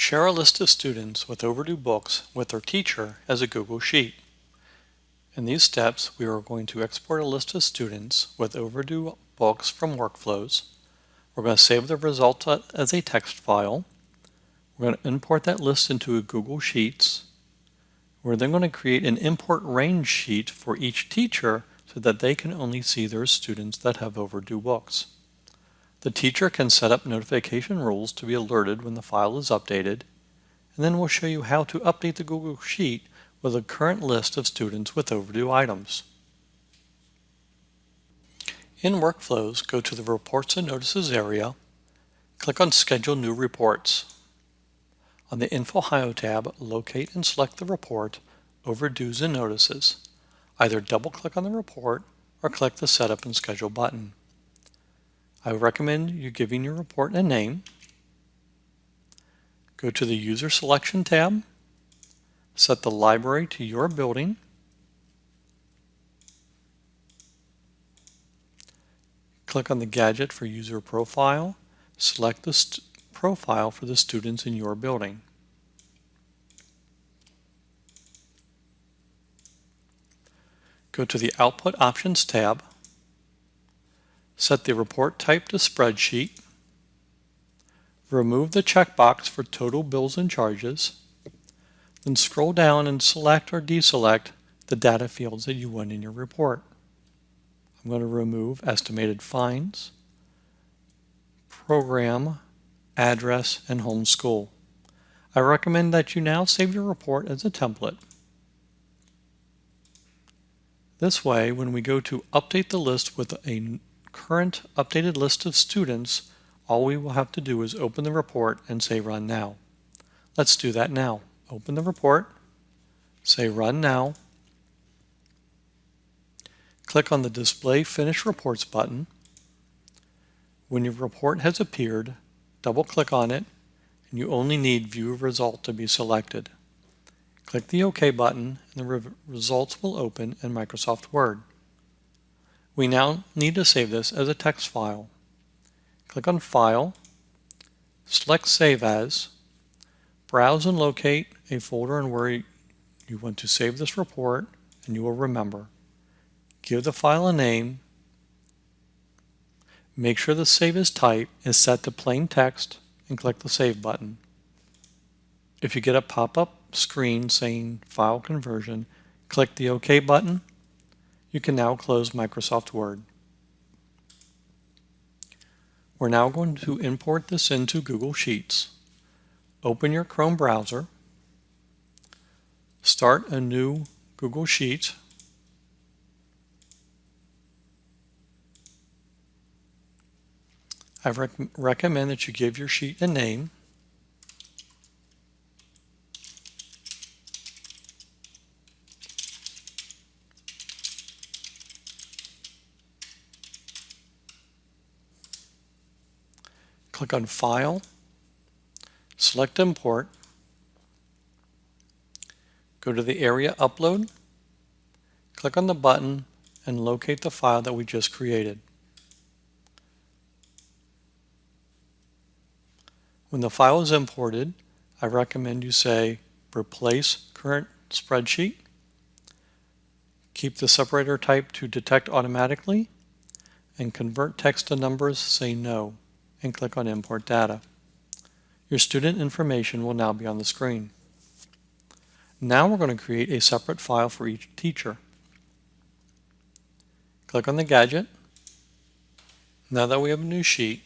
Share a list of students with overdue books with their teacher as a Google Sheet. In these steps, we are going to export a list of students with overdue books from workflows. We're going to save the result as a text file. We're going to import that list into a Google Sheets. We're then going to create an import range sheet for each teacher so that they can only see their students that have overdue books. The teacher can set up notification rules to be alerted when the file is updated, and then we'll show you how to update the Google Sheet with a current list of students with overdue items. In Workflows, go to the Reports and Notices area, click on Schedule New Reports. On the Info tab, locate and select the report Overdues and Notices. Either double-click on the report or click the Setup and Schedule button. I recommend you giving your report a name. Go to the User Selection tab, set the library to your building, click on the gadget for User Profile, select the profile for the students in your building. Go to the Output Options tab, set the report type to Spreadsheet, remove the checkbox for Total Bills and Charges, then scroll down and select or deselect the data fields that you want in your report. I'm going to remove Estimated Fines, Program, Address, and Home School. I recommend that you now save your report as a template. This way, when we go to update the list with a current updated list of students, all we will have to do is open the report and say Run Now. Let's do that now. Open the report, say Run Now, click on the Display Finish Reports button. When your report has appeared, double-click on it, and you only need View Result to be selected. Click the OK button, and the results will open in Microsoft Word. We now need to save this as a text file. Click on File, select Save As, browse and locate a folder and where you want to save this report, and you will remember. Give the file a name. Make sure the Save As type is set to plain text and click the Save button. If you get a pop-up screen saying File Conversion, click the OK button. You can now close Microsoft Word. We're now going to import this into Google Sheets. Open your Chrome browser, start a new Google Sheet, I recommend that you give your sheet a name. Click on File, select Import, go to the area Upload, click on the button, and locate the file that we just created. When the file is imported, I recommend you say Replace Current Spreadsheet, keep the separator type to Detect Automatically, and Convert Text to Numbers, say No, and click on Import Data. Your student information will now be on the screen. Now we're going to create a separate file for each teacher. Click on the gadget. Now that we have a new sheet,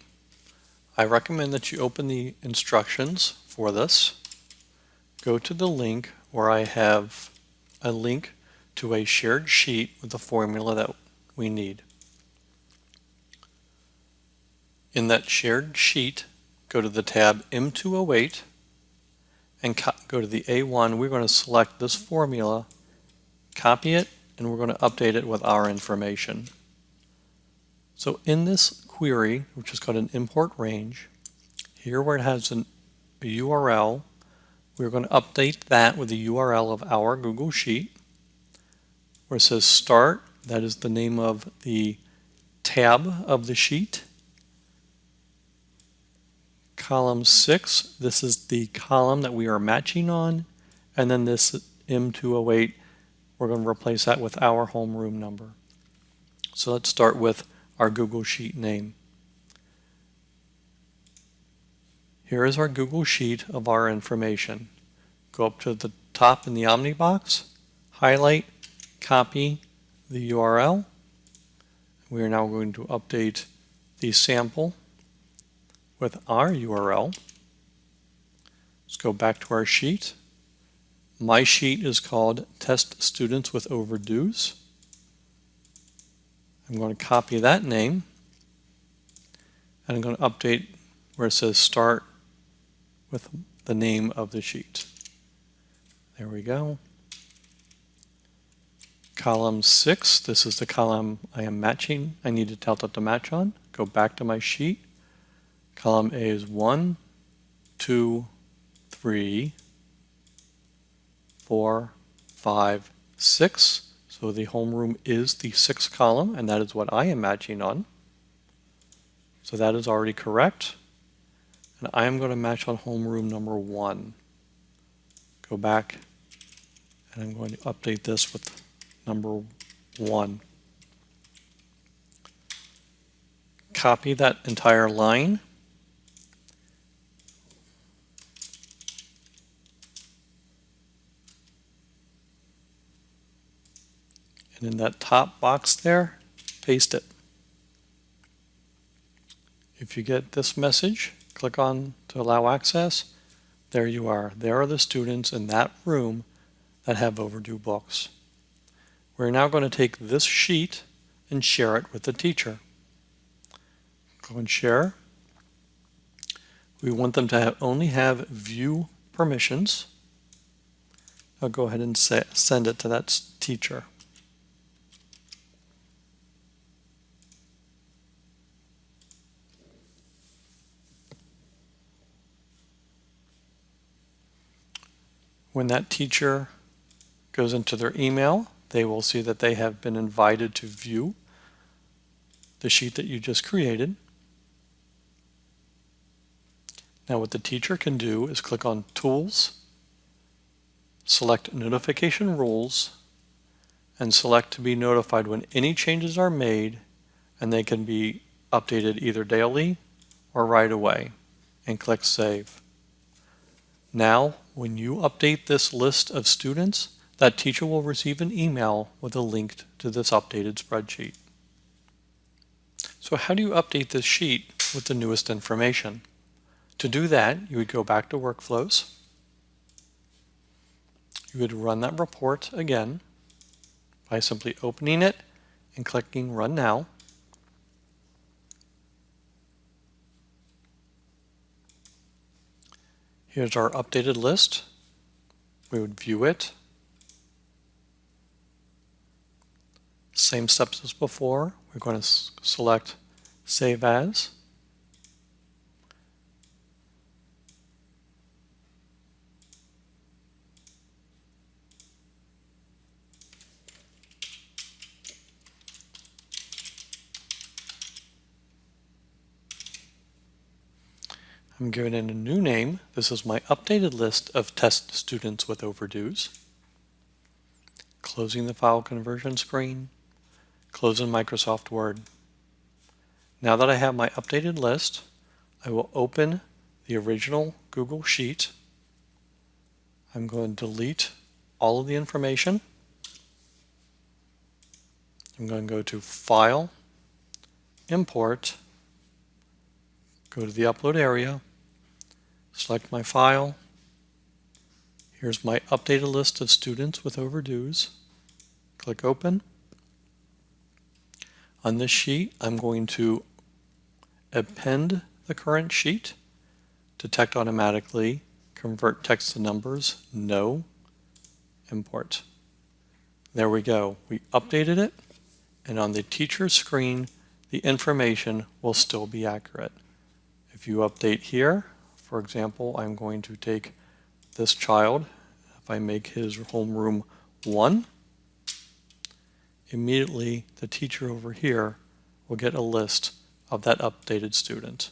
I recommend that you open the instructions for this. Go to the link where I have a link to a shared sheet with the formula that we need. In that shared sheet, go to the tab M208 and go to the A1. We're going to select this formula, copy it, and we're going to update it with our information. So in this query, which is called an import range, here where it has a URL, we're going to update that with the URL of our Google Sheet. Where it says Start, that is the name of the tab of the sheet. Column 6, this is the column that we are matching on, and then this M208, we're going to replace that with our homeroom number. So let's start with our Google Sheet name. Here is our Google Sheet of our information. Go up to the top in the Omni box, highlight, copy the URL. We are now going to update the sample with our URL. Let's go back to our sheet. My sheet is called Test Students with Overdues. I'm going to copy that name, and I'm going to update where it says start with the name of the sheet. There we go. Column 6, this is the column I am matching. I need to tell that to match on. Go back to my sheet. Column A is 1, 2, 3, 4, 5, 6. So the homeroom is the 6th column, and that is what I am matching on. So that is already correct. And I am going to match on homeroom number 1. Go back, and I'm going to update this with number 1. Copy that entire line. And in that top box there, paste it. If you get this message, click on to allow access. There you are. There are the students in that room that have overdue books. We're now going to take this sheet and share it with the teacher. Go and share. We want them to only have view permissions. I'll go ahead and send it to that teacher. When that teacher goes into their email, they will see that they have been invited to view the sheet that you just created. Now what the teacher can do is click on Tools, select Notification Rules, and select to be notified when any changes are made, and they can be updated either daily or right away, and click Save. Now, when you update this list of students, that teacher will receive an email with a link to this updated spreadsheet. So how do you update this sheet with the newest information? To do that, you would go back to Workflows. You would run that report again by simply opening it and clicking Run Now. Here's our updated list. We would view it. Same steps as before. We're going to select Save As. I'm giving it a new name. This is my updated list of test students with overdues. Closing the file conversion screen. Closing Microsoft Word. Now that I have my updated list, I will open the original Google Sheet. I'm going to delete all of the information. I'm going to go to File, Import, go to the upload area, select my file. Here's my updated list of students with overdues. Click Open. On this sheet, I'm going to append the current sheet, detect automatically, convert text to numbers, no, import. There we go. We updated it, and on the teacher's screen, the information will still be accurate. If you update here, for example, I'm going to take this child. If I make his homeroom 1, immediately the teacher over here will get a list of that updated student.